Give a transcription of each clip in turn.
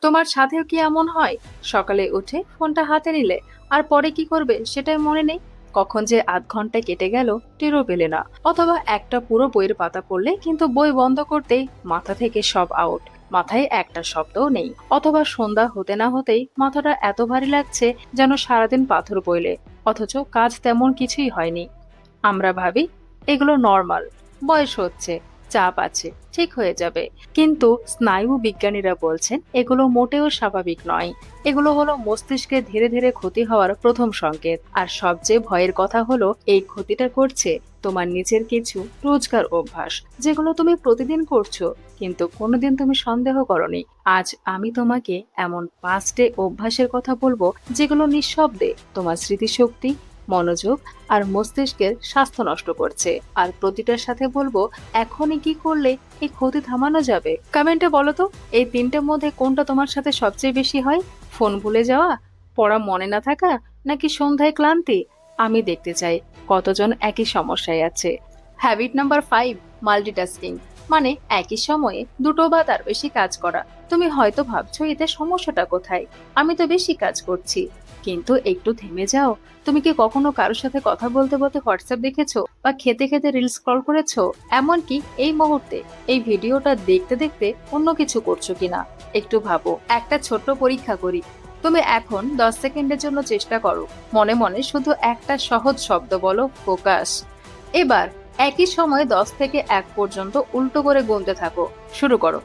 তোমার সাথেও কি এমন হয়? সকালে উঠে ফোনটা হাতে নিলে আর পরে কি করবে সেটাই মনে নেই। কখন যে আধ ঘন্টা কেটে গেল টেরও পেলে না। অথবা একটা পুরো বইয়ের পাতা পড়লে কিন্তু বই বন্ধ করতেই মাথা থেকে সব আউট, মাথায় একটা শব্দও নেই। অথবা সন্ধ্যা হতে না হতেই মাথাটা এত ভারী লাগছে যেন সারাদিন পাথর বইলে, অথচ কাজ তেমন কিছুই হয়নি। আমরা ভাবি এগুলো নর্মাল, বয়স হচ্ছে, চাপ আছে, ঠিক হয়ে যাবে। কিন্তু স্নায়ু বিজ্ঞানীরা বলছেন এগুলো মোটেও স্বাভাবিক নয়। এগুলো হলো মস্তিষ্কে ধীরে ধীরে ক্ষতি হওয়ার প্রথম সংকেত। আর সবচেয়ে ভয়ের কথা হলো এই ক্ষতিটা করছে তোমার নিজের কিছু রোজকার অভ্যাস, যেগুলো তুমি প্রতিদিন করছো কিন্তু কোনোদিন তুমি সন্দেহ করনি। আজ আমি তোমাকে এমন 5টে অভ্যাসের কথা বলবো যেগুলো নিঃশব্দে তোমার স্মৃতিশক্তি, মনোযোগ আর মস্তিষ্কের স্বাস্থ্য নষ্ট করছে। আর প্রতিটার সাথে বলবো এখনই কি করলে এই ক্ষতি থামানো যাবে। কমেন্টে বলো তো এই 3টের মধ্যে কোনটা তোমার সাথে সবচেয়ে বেশি হয়? ফোন ভুলে যাওয়া, পড়া মনে না থাকা, নাকি সন্ধ্যায় ক্লান্তি? আমি দেখতে চাই কতজন একই সমস্যায় আছে। হ্যাবিট নাম্বার 5, মাল্টিটাস্কিং, মানে একই সময়ে দুটো বা তার বেশি কাজ করা। তুমি হয়তো ভাবছো এতে সমস্যাটা কোথায়, আমি তো বেশি কাজ করছি। কিন্তু একটু থেমে যাও। তুমি কি কখনো কারোর সাথে কথা বলতে বলতে হোয়াটসঅ্যাপ দেখেছো, বা খেতে খেতে রিল স্ক্রল করেছো, এমনকি এই মুহূর্তে এই ভিডিওটা দেখতে দেখতে অন্য কিছু করছো কিনা? একটু ভাবো। একটা ছোট্ট পরীক্ষা করি। তুমি এখন 10 সেকেন্ডের জন্য চেষ্টা করো, মনে মনে শুধু একটা সহজ শব্দ বলো, ফোকাস। এবার একই সময়ে 10 থেকে 1 পর্যন্ত উল্টো করে গুনতে থাকো। শুরু করো।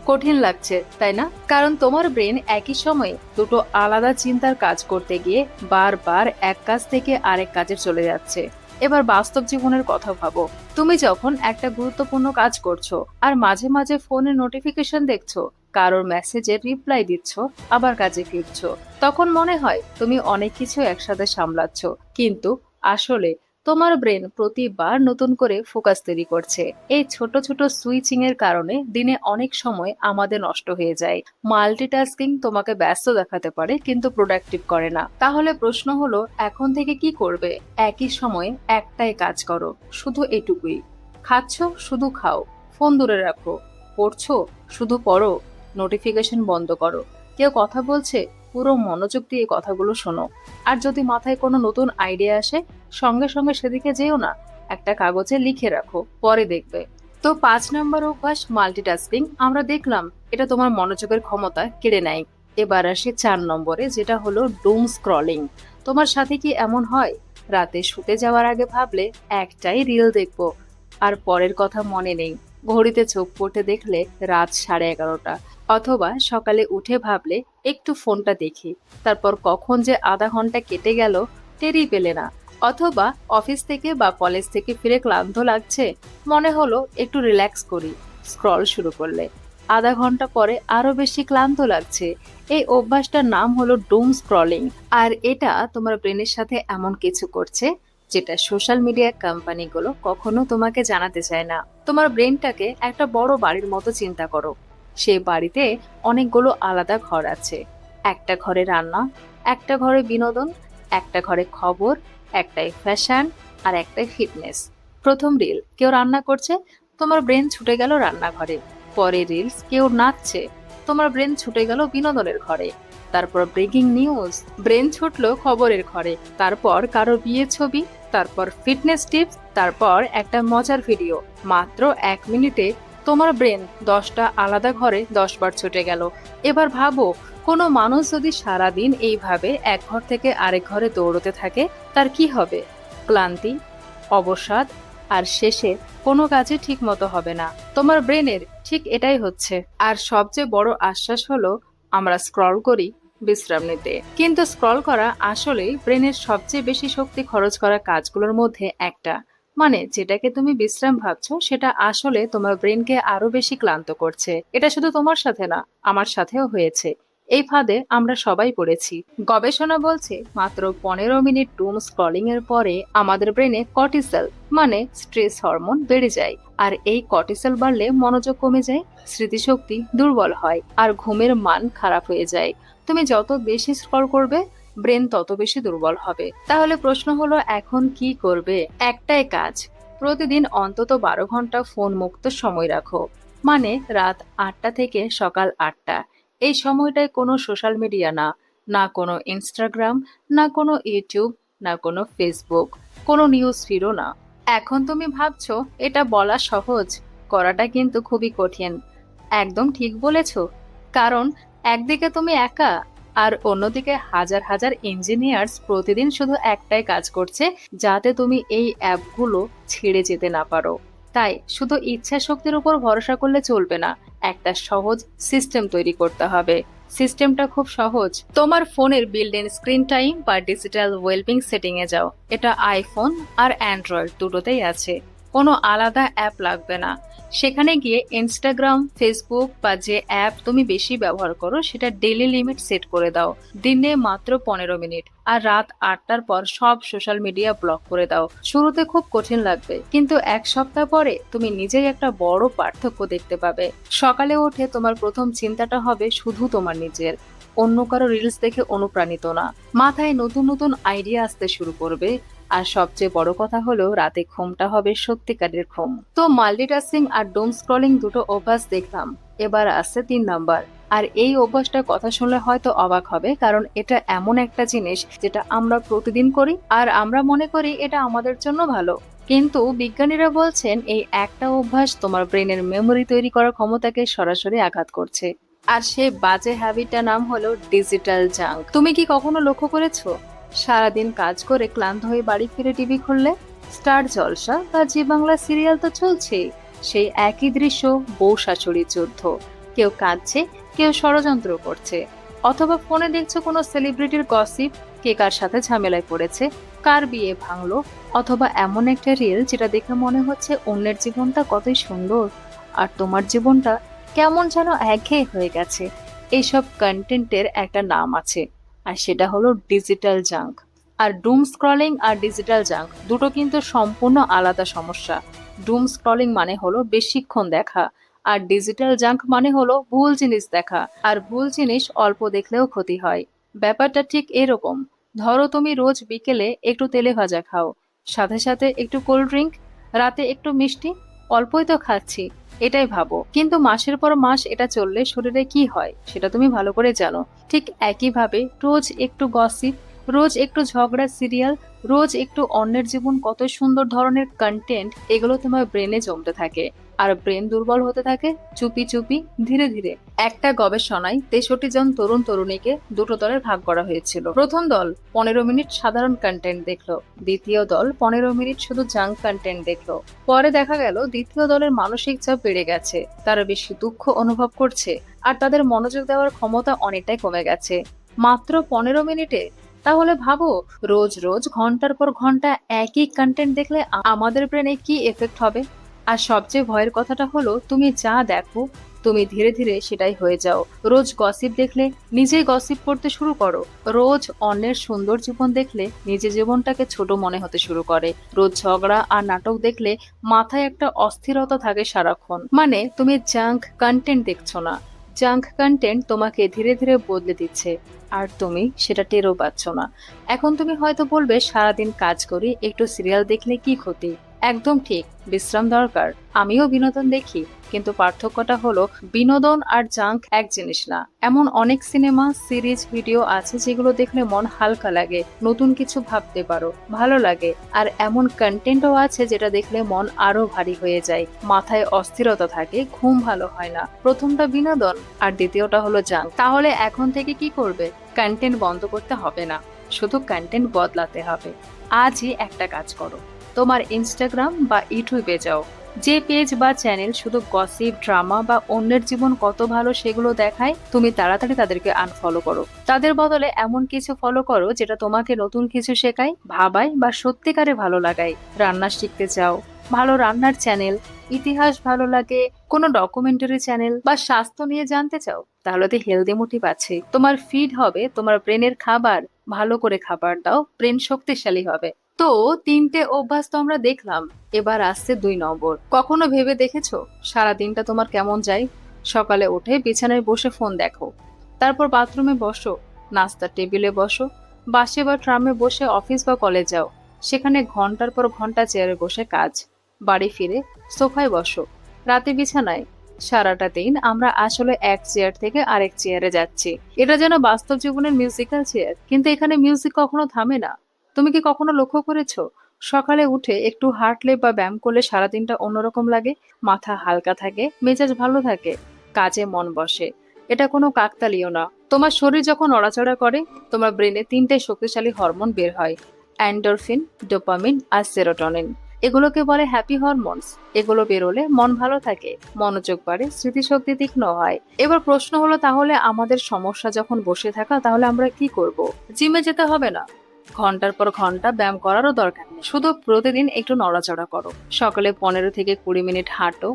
কঠিন লাগছে তাই না? কারণ তোমার ব্রেন একই সময়ে দুটো আলাদা চিন্তার কাজ করতে গিয়ে বারবার এক কাজ থেকে আরেক কাজে চলে যাচ্ছে। এবার বাস্তব জীবনের কথা ভাবো। তুমি যখন একটা গুরুত্বপূর্ণ কাজ করছো আর মাঝে মাঝে ফোনে নোটিফিকেশন দেখছো, কারোর মেসেজের রিপ্লাই দিচ্ছ, আবার কাজে ফিরছো, তখন মনে হয় তুমি অনেক কিছু একসাথে সামলাচ্ছ। কিন্তু আসলে তোমার ব্রেন প্রতিবার নতুন করে ফোকাস তৈরি করছে। এই ছোট ছোট সুইচিং এর কারণে দিনে অনেক সময় আমাদের নষ্ট হয়ে যায়। মাল্টিটাস্কিং তোমাকে ব্যস্ত দেখাতে পারে কিন্তু প্রোডাক্টিভ করে না। তাহলে প্রশ্ন হলো এখন থেকে কি করবে? একই সময়ে একটাই কাজ করো, শুধু এটুকুই। খাচ্ছ, শুধু খাও, ফোন দূরে রাখো। পড়ছো, শুধু পড়ো, নোটিফিকেশন বন্ধ করো। কেউ কথা বলছে, পুরো মনোযোগ দিয়ে কথাগুলো শোনো। আর যদি মাথায় কোনো নতুন আইডিয়া আসে, সঙ্গে সঙ্গে সেদিকে যেও না, একটা কাগজে লিখে রাখো, পরে দেখবে। তো 5 নম্বর অভ্যাস মাল্টিটাস্কিং আমরা দেখলাম, এটা তোমার মনোযোগের ক্ষমতা কেড়ে নেয়। এবার আসি 4 নম্বরে, যেটা হলো ডুম স্ক্রলিং। তোমার সাথে কি এমন হয় রাতে শুতে যাওয়ার আগে ভাবলে একটাই রিল দেখবো, আর পরের কথা মনে নেই? ঘড়িতে চোখ পড়তে দেখলে রাত 11:30, অথবা সকালে উঠে ভাবলে একটু ফোনটা দেখি, তারপর কখন যে আধা ঘন্টা কেটে গেল টেরই পেলে না। অথবা অফিস থেকে বা কলেজ থেকে ফিরে ক্লান্ত লাগছে, মনে হলো একটু রিল্যাক্স করি, স্ক্রল শুরু করলে আধা ঘন্টা পরে আরো বেশি ক্লান্ত লাগছে। এই অভ্যাসটার নাম হলো ডুম স্ক্রলিং। আর এটা তোমার ব্রেনের সাথে এমন কিছু করছে যেটা সোশ্যাল মিডিয়া কোম্পানিগুলো কখনো তোমাকে জানাতে চায় না। তোমার ব্রেনটাকে একটা বড় বাড়ির মতো চিন্তা করো। সেই বাড়িতে অনেকগুলো আলাদা ঘর আছে। একটা ঘরে রান্না, একটা ঘরে বিনোদন, একটা ঘরে খবর, একটাই ফ্যাশন, আর একটাই ফিটনেস। প্রথম রিল, কেউ রান্না করছে, তোমার ব্রেন ছুটে গেল রান্নাঘরে। পরে রিলস, কেউ নাচছে, তোমার ব্রেন ছুটে গেল বিনোদনের ঘরে। তারপর ব্রেকিং নিউজ, ব্রেন ছুটলো খবরের ঘরে। তারপর কারো বিয়ে ছবি, তারপর ফিটনেস টিপস, তারপর একটা মজার ভিডিও। মাত্র 1 মিনিটে তোমার ব্রেন 10টা আলাদা ঘরে 10 বার ছুটে গেল। এবার ভাবো, কোনো মানুষ যদি সারাদিন এইভাবে এক ঘর থেকে আরেক ঘরে দৌড়তে থাকে, তার কি হবে? ক্লান্তি, অবসাদ, আর শেষে কোনো কাজে ঠিক মতো হবে না। তোমার ব্রেনের ঠিক এটাই হচ্ছে। আর সবচেয়ে বড় আশ্বাস হলো আমরা স্ক্রল করি বিশ্রাম নিতে, কিন্তু স্ক্রল করা আসলেই ব্রেনের সবচেয়ে বেশি শক্তি খরচ করা কাজগুলোর মধ্যে একটা। মানে যেটাকে তুমি বিশ্রাম ভাবছো সেটা আসলে তোমার ব্রেনকে আরো বেশি ক্লান্ত করছে। এটা শুধু তোমার সাথে না, আমার সাথেও হয়েছে। এই ফাঁদে আমরা সবাই পড়েছি। গবেষণা বলছে মাত্র 15 মিনিট ডুম স্ক্রলিং এর পরে আমাদের ব্রেনে কর্টিসল, মানে স্ট্রেস হরমোন বেড়ে যায়। আর এই কর্টিসল বাড়লে মনোযোগ কমে যায়, স্মৃতিশক্তি দুর্বল হয়, আর ঘুমের মান খারাপ হয়ে যায়। তুমি যত বেশি স্ক্রল করবে, ব্রেন তত বেশি দুর্বল হবে। তাহলে প্রশ্ন হলো এখন কি করবে? একটাই কাজ, প্রতিদিন অন্তত 12 ঘন্টা ফোন মুক্ত সময় রাখো। মানে রাত 8টা থেকে সকাল 8টা। এই সময়টায় কোনো সোশ্যাল মিডিয়া না, না কোনো ইনস্টাগ্রাম, না কোনো ইউটিউব, না কোনো ফেসবুক, কোনো নিউজ ফিডও না। এখন তুমি ভাবছো এটা বলা সহজ, করাটা কিন্তু খুবই কঠিন। একদম ঠিক বলেছো। কারণ একদিকে তুমি একা, আর অন্যদিকে হাজার হাজার ইঞ্জিনিয়ার্স প্রতিদিন শুধু একটাই কাজ করছে, যাতে তুমি এই অ্যাপগুলো ছেড়ে যেতে না পারো। তাই শুধু ইচ্ছা শক্তির উপর ভরসা করলে চলবে না, একটা সহজ সিস্টেম তৈরি করতে হবে। সিস্টেমটা খুব সহজ। তোমার ফোনের বিল্ড ইন স্ক্রিন টাইম বা ডিজিটাল ওয়েলবিং সেটিং এ যাও। এটা আইফোন আর অ্যান্ড্রয়েড দুটোতেই আছে। কোনো আলাদা অ্যাপ লাগবে না। সেখানে গিয়ে ইনস্টাগ্রাম, ফেসবুক বা যে অ্যাপ তুমি বেশি ব্যবহার করো সেটা ডেইলি লিমিট সেট করে দাও। দিনে মাত্র 15 মিনিট। আর রাত 8টার পর সব সোশ্যাল মিডিয়া ব্লক করে দাও। শুরুতে খুব কঠিন লাগবে, কিন্তু এক সপ্তাহ পরে তুমি নিজেই একটা বড় পার্থক্য দেখতে পাবে। সকালে উঠে তোমার প্রথম চিন্তাটা হবে শুধু তোমার নিজের, অন্য কারো রিলস দেখে অনুপ্রাণিত না। মাথায় নতুন নতুন আইডিয়া আসতে শুরু করবে। আর সবচেয়ে বড় কথা হলো রাতে ঘুমটা হবে সত্যিকারের ঘুম। তো মাল্টিটাস্কিং আর ডোম স্ক্রলিং দুটো অভ্যাস দেখলাম, এবার আসছে 3 নাম্বার। আর এই অভ্যাসটার কথা শুনলে হয়তো অবাক হবে, কারণ এটা এমন একটা জিনিস যেটা আমরা প্রতিদিন করি আর আমরা মনে করি এটা আমাদের জন্য ভালো। কিন্তু বিজ্ঞানীরা বলছেন এই একটা অভ্যাস তোমার ব্রেনের মেমোরি তৈরি করার ক্ষমতাকে সরাসরি আঘাত করছে। আর সেই বাজে হ্যাবিটটার নাম হলো ডিজিটাল জাঙ্ক। তুমি কি কখনো লক্ষ্য করেছো, সারাদিন কাজ করে ক্লান্ত হয়ে বাড়ি ফিরে টিভি খুললে স্টার জলসা বা জি বাংলা সিরিয়াল তো চলছেই, সেই একই দৃশ্য, বউ শাশুড়ির যুদ্ধ, কেউ কাঁদছে, কেউ ষড়যন্ত্র করছে। অথবা ফোনে দেখছো কোনো সেলিব্রিটির গসিপ, কে কার সাথে ঝামেলায় পড়েছে, কার বিয়ে ভাঙলো। অথবা এমন একটা রিল যেটা দেখে মনে হচ্ছে অন্যের জীবনটা কতই সুন্দর, আর তোমার জীবনটা কেমন যেন একঘেয়ে হয়ে গেছে। এইসব কন্টেন্টের একটা নাম আছে, আর সেটা হলো ডিজিটাল জাঙ্ক। আর ডুম স্ক্রলিং আর ডিজিটাল জাঙ্ক দুটো কিন্তু সম্পূর্ণ আলাদা সমস্যা। ডুম স্ক্রলিং মানে হলো বেশিক্ষণ দেখা, আর ডিজিটাল জাঙ্ক মানে হলো ভুল জিনিস দেখা। আর ভুল জিনিস অল্প দেখলেও ক্ষতি হয়। ব্যাপারটা ঠিক এরকম। ধরো তুমি রোজ বিকেলে একটু তেলে ভাজা খাও, সাথে সাথে একটু কোল্ড ড্রিঙ্ক, রাতে একটু মিষ্টি। অল্পই তো খাচ্ছি, এটাই ভাবো। কিন্তু মাসের পর মাস এটা চললে শরীরে কি হয় সেটা তুমি ভালো করে জানো। ঠিক একইভাবে রোজ একটু গসিপ, রোজ একটু ঝগড়া সিরিয়াল, রোজ একটু অন্যের জীবন কত সুন্দর ধরনের কন্টেন্ট, এগুলো তোমার ব্রেনে জমতে থাকে। আর ব্রেন দুর্বল হতে থাকে চুপি চুপি, ধীরে ধীরে। একটা গবেষণায় 63 জন তরুণ তরুণীকে দুটো দলে ভাগ করা হয়েছিল। প্রথম দল 15 মিনিট সাধারণ কন্টেন্ট দেখলো, দ্বিতীয় দল 15 মিনিট শুধু জাঙ্ক কন্টেন্ট দেখলো। পরে দেখা গেল দ্বিতীয় দলের মানসিক চাপ বেড়ে গেছে, তারা বেশি দুঃখ অনুভব করছে, আর তাদের মনোযোগ দেওয়ার ক্ষমতা অনেকটাই কমে গেছে। মাত্র 15 মিনিটে! তাহলে ভাবো, রোজ রোজ ঘন্টার পর ঘন্টা একই কন্টেন্ট দেখলে আমাদের ব্রেনে কি এফেক্ট হবে। আর সবচেয়ে ভয়ের কথাটা হলো তুমি যা দেখো তুমি ধীরে ধীরে সেটাই হয়ে যাও। রোজ গসিপ দেখলে নিজেই গসিপ করতে শুরু করো। রোজ অন্যের সুন্দর জীবন দেখলে নিজের জীবনটাকে ছোট মনে হতে শুরু করে। রোজ ঝগড়া আর নাটক দেখলে মাথায় একটা অস্থিরতা থাকে সারাক্ষণ। মানে তুমি জাঙ্ক কন্টেন্ট দেখছো না, জাঙ্ক কন্টেন্ট তোমাকে ধীরে ধীরে বদলে দিচ্ছে, আর তুমি সেটা টেরও পাচ্ছ না। এখন তুমি হয়তো বলবে সারাদিন কাজ করি, একটু সিরিয়াল দেখলে কি ক্ষতি? একদম ঠিক, বিশ্রাম দরকার। আমিও বিনোদন দেখি, কিন্তু পার্থক্যটা হলো বিনোদন আর জাঙ্ক এক জিনিস না। এমন অনেক সিনেমা, সিরিজ, ভিডিও আছে যেগুলো দেখলে মন হালকা লাগে, নতুন কিছু ভাবতে পারো, ভালো লাগে। আর এমন কন্টেন্টও আছে যেটা দেখলে মন আরো ভারী হয়ে যায়, মাথায় অস্থিরতা থাকে, ঘুম ভালো হয় না। প্রথমটা বিনোদন আর দ্বিতীয়টা হলো জাঙ্ক। তাহলে এখন থেকে কি করবে? কন্টেন্ট বন্ধ করতে হবে না, শুধু কন্টেন্ট বদলাতে হবে। আজই একটা কাজ করো, তোমার ইনস্টাগ্রাম বা ইউটিউবে যাও, যে পেজ বা চ্যানেল শুধু গসিপ, ড্রামা বা অন্যের জীবন কত ভালো সেগুলো দেখায়, তুমি তাড়াতাড়ি তাদেরকে আনফলো করো। তাদের বদলে এমন কিছু ফলো করো যেটা তোমাকে নতুন কিছু শেখায়, ভাবায় বা সত্যিকারে ভালো লাগায়। রান্না শিখতে চাও, ভালো রান্নার চ্যানেল, ইতিহাস ভালো লাগে, কোনো ডকুমেন্টারি চ্যানেল, বা স্বাস্থ্য নিয়ে জানতে চাও, তাহলে তো হেলদি মোটিভ আছে। তোমার ফিড হবে তোমার ব্রেনের খাবার। ভালো করে খাবার দাও, ব্রেন শক্তিশালী হবে। তো 3টে অভ্যাস তো আমরা দেখলাম, এবার আসছে 2 নম্বর। কখনো ভেবে দেখেছো সারা দিনটা তোমার কেমন যায়? সকালে উঠে বিছানায় বসে ফোন দেখো, তারপর বাথরুমে বসো, নাস্তার টেবিলে বসো, বাসে বা ট্রামে বসে অফিস বা কলেজ যাও, সেখানে ঘন্টার পর ঘন্টা চেয়ারে বসে কাজ। বাড়ি ফিরে সোফায় বসো, রাতে বিছানায়, সারাটা দিন আমরা আসলে এক চেয়ার থেকে আরেক চেয়ারে যাচ্ছি। এটা যেন বাস্তব জীবনের মিউজিক্যাল চেয়ার, কিন্তু এখানে মিউজিক কখনো থামে না। তুমি কি কখনো লক্ষ্য করেছো, সকালে উঠে একটু হাঁটলে বা ব্যায়াম করলে সারাদিনটা অন্যরকম লাগে? মাথা হালকা থাকে, মেজাজ ভালো থাকে, কাজে মন বসে। এটা কোনো কাকতালীয় না। তোমার শরীর যখন নড়াচড়া করে, তোমার ব্রেনে তিনটে শক্তিশালী হরমোন বের হয়: এন্ডোরফিন, ডোপামিন আর সেরোটোনিন। এগুলোকে বলে হ্যাপি হরমোনস। এগুলো বেরোলে মন ভালো থাকে, মনোযোগ বাড়ে, স্মৃতিশক্তি তীক্ষ্ণ হয়। এবার প্রশ্ন হলো, তাহলে আমাদের সমস্যা যখন বসে থাকা, তাহলে আমরা কি করব? জিমে যেতে হবে না, ঘন্টার পর ঘন্টা ব্যায়াম করারও দরকার নেই। শুধু প্রতিদিন একটু নড়াচড়া করো। সকালে 15 থেকে 20 মিনিট হাঁটো,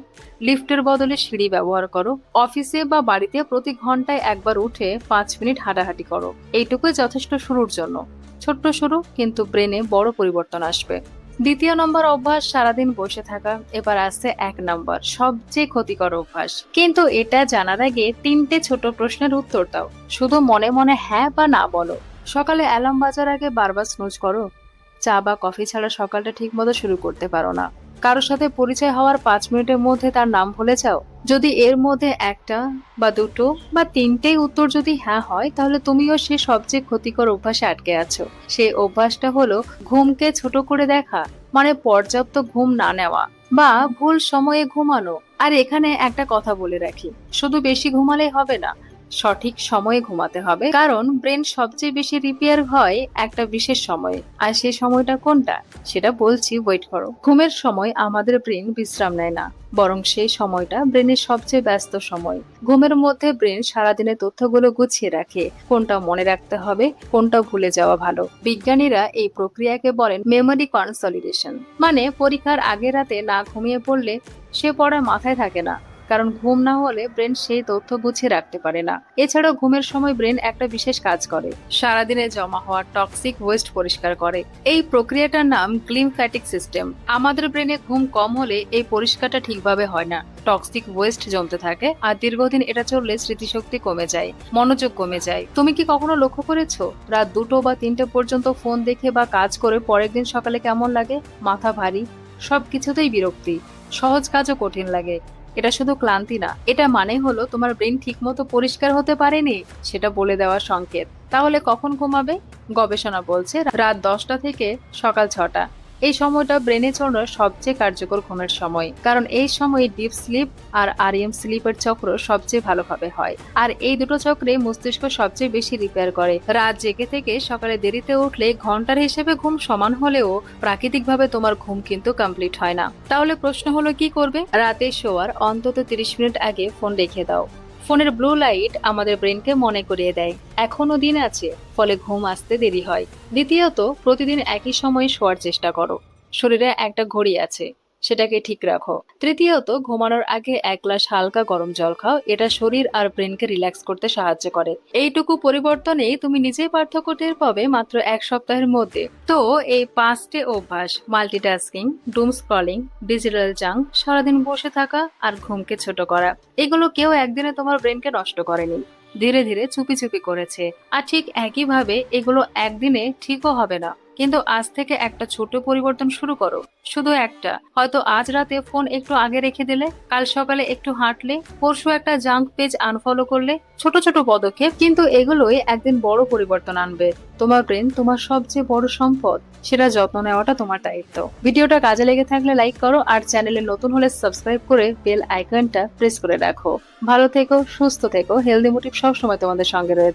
লিফটের বদলে সিঁড়ি ব্যবহার করো, অফিসে বা বাড়িতে প্রতি ঘন্টায় একবার উঠে 5 মিনিট হাঁটাহাঁটি করো। এইটুকুই যথেষ্ট শুরুর জন্য। ছোট্ট শুরু, কিন্তু ব্রেনে বড় পরিবর্তন আসবে। দ্বিতীয় নম্বর অভ্যাস, সারাদিন বসে থাকা। এবার আসছে 1 নম্বর, সবচেয়ে ক্ষতিকর অভ্যাস। কিন্তু এটা জানার আগে 3টে ছোট প্রশ্নের উত্তর দাও। শুধু মনে মনে হ্যাঁ বা না বলো। সকালে অ্যালার্ম বাজার আগে বারবার স্নুজ করো? চা বা কফি ছাড়া সকালটা ঠিক মতো শুরু করতে পারো না? কারোর সাথে পরিচয় হওয়ার 5 মিনিটের মধ্যে তার নাম ভুলে যাও? যদি এর মধ্যে একটা বা দুটো বা তিনটেই উত্তর যদি হ্যাঁ হয়, তাহলে তুমিও সে সবচেয়ে ক্ষতিকর অভ্যাসে আটকে আছো। সেই অভ্যাসটা হলো ঘুমকে ছোট করে দেখা, মানে পর্যাপ্ত ঘুম না নেওয়া বা ভুল সময়ে ঘুমানো। আর এখানে একটা কথা বলে রাখি, শুধু বেশি ঘুমালেই হবে না, সঠিক সময়ে ঘুমাতে হবে। কারণ ব্রেন সবচেয়ে বেশি রিপেয়ার হয় একটা বিশেষ সময়ে। আর সেই সময়টা কোনটা সেটা বলছি, ওয়েট করো। ঘুমের সময় আমাদের ব্রেন বিশ্রাম নেয় না, বরং সেই সময়টা ব্রেনের সবচেয়ে ব্যস্ত সময়। ঘুমের মধ্যে ব্রেন সারাদিনের তথ্যগুলো গুছিয়ে রাখে, কোনটা মনে রাখতে হবে, কোনটা ভুলে যাওয়া ভালো। বিজ্ঞানীরা এই প্রক্রিয়াকে বলেন মেমোরি কনসলিডেশন। মানে পরীক্ষার আগের রাতে না ঘুমিয়ে পড়লে সে পড়া মাথায় থাকে না, কারণ ঘুম না হলে ব্রেন সেই তথ্য গুছিয়ে রাখতে পারে না। এছাড়াও ঘুমের সময় ব্রেন একটা বিশেষ কাজ করে, সারাদিনে জমা হওয়া টক্সিক ওয়েস্ট পরিষ্কার করে। এই প্রক্রিয়াটার নাম গ্লিমফ্যাটিক সিস্টেম। আমাদের ব্রেনে ঘুম কম হলে এই পরিষ্কারটা ঠিকভাবে হয় না, টক্সিক ওয়েস্ট জমতে থাকে। আর দীর্ঘদিন এটা চললে স্মৃতিশক্তি কমে যায়, মনোযোগ কমে যায়। তুমি কি কখনো লক্ষ্য করেছো, রাত 2টো বা 3টে পর্যন্ত ফোন দেখে বা কাজ করে পরের দিন সকালে কেমন লাগে? মাথা ভারী, সবকিছুতেই বিরক্তি, সহজ কাজও কঠিন লাগে। এটা শুধু ক্লান্তি না, এটা মানে হলো তোমার ব্রেন ঠিকমতো পরিষ্কার হতে পারেনি, সেটা বলে দেওয়ার সংকেত। তাহলে কখন ঘুমাবে? গবেষণা বলছে রাত 10টা থেকে সকাল 6টা। এই সময়টা ব্রেনের জন্য সবচেয়ে কার্যকর ঘুমের সময়, কারণ এই সময় ডিপ স্লিপ আর আরএম স্লিপের চক্র সবচেয়ে ভালোভাবে হয়। আর এই দুটো চক্রে মস্তিষ্ক সবচেয়ে বেশি রিপেয়ার করে। রাত জেগে থেকে সকালে দেরিতে উঠলে ঘন্টার হিসেবে ঘুম সমান হলেও প্রাকৃতিকভাবে তোমার ঘুম কিন্তু কমপ্লিট হয় না। তাহলে প্রশ্ন হলো, কি করবে? রাতে শোয়ার অন্তত 30 মিনিট আগে ফোন রেখে দাও। ফোনের ব্লু লাইট আমাদের ব্রেনকে মনে করিয়ে দেয় এখনো দিন আছে, ফলে ঘুম আসতে দেরি হয়। দ্বিতীয়ত, প্রতিদিন একই সময়ে শোয়ার চেষ্টা করো। শরীরে একটা ঘড়ি আছে, সেটাকে ঠিক রাখো। তৃতীয়ত, ঘুমানোর আগে 1 গ্লাস হালকা গরম জল খাও। এটা শরীর আর ব্রেনকে রিল্যাক্স করতে সাহায্য করে। এইটুকু পরিবর্তনে তুমি নিজেই পার্থক্য টের পাবে মাত্র 1 সপ্তাহের মধ্যে। তো এই 5টে অভ্যাস, মাল্টিটাস্কিং, ডুম স্ক্রলিং, ডিজিটাল জাঙ্ক, সারাদিন বসে থাকা আর ঘুমকে ছোট করা, এগুলো কেউ একদিনে তোমার ব্রেনকে নষ্ট করেনি, ধীরে ধীরে চুপি চুপি করেছে। আর ঠিক একইভাবে এগুলো একদিনে ঠিকও হবে না। কিন্তু আজ থেকে একটা ছোট পরিবর্তন শুরু করো, শুধু একটা। হয়তো আজ রাতে ফোন একটু আগে রেখে দিলে, কাল সকালে একটু হাঁটলে, পরশু একটা জাঙ্ক পেজ আনফলো করলে। ছোট ছোট পদক্ষেপ, কিন্তু এগুলোই একদিন বড় পরিবর্তন আনবে। তোমার ব্রেন তোমার সবচেয়ে বড় সম্পদ, সেটা যত্ন নেওয়াটা তোমার দায়িত্ব। ভিডিওটা কাজে লেগে থাকলে লাইক করো, আর চ্যানেলে নতুন হলে সাবস্ক্রাইব করে বেল আইকনটা প্রেস করে রাখো। ভালো থেকো, সুস্থ থেকো, হেলদি মোটিভ সবসময় তোমাদের সঙ্গে রয়েছে।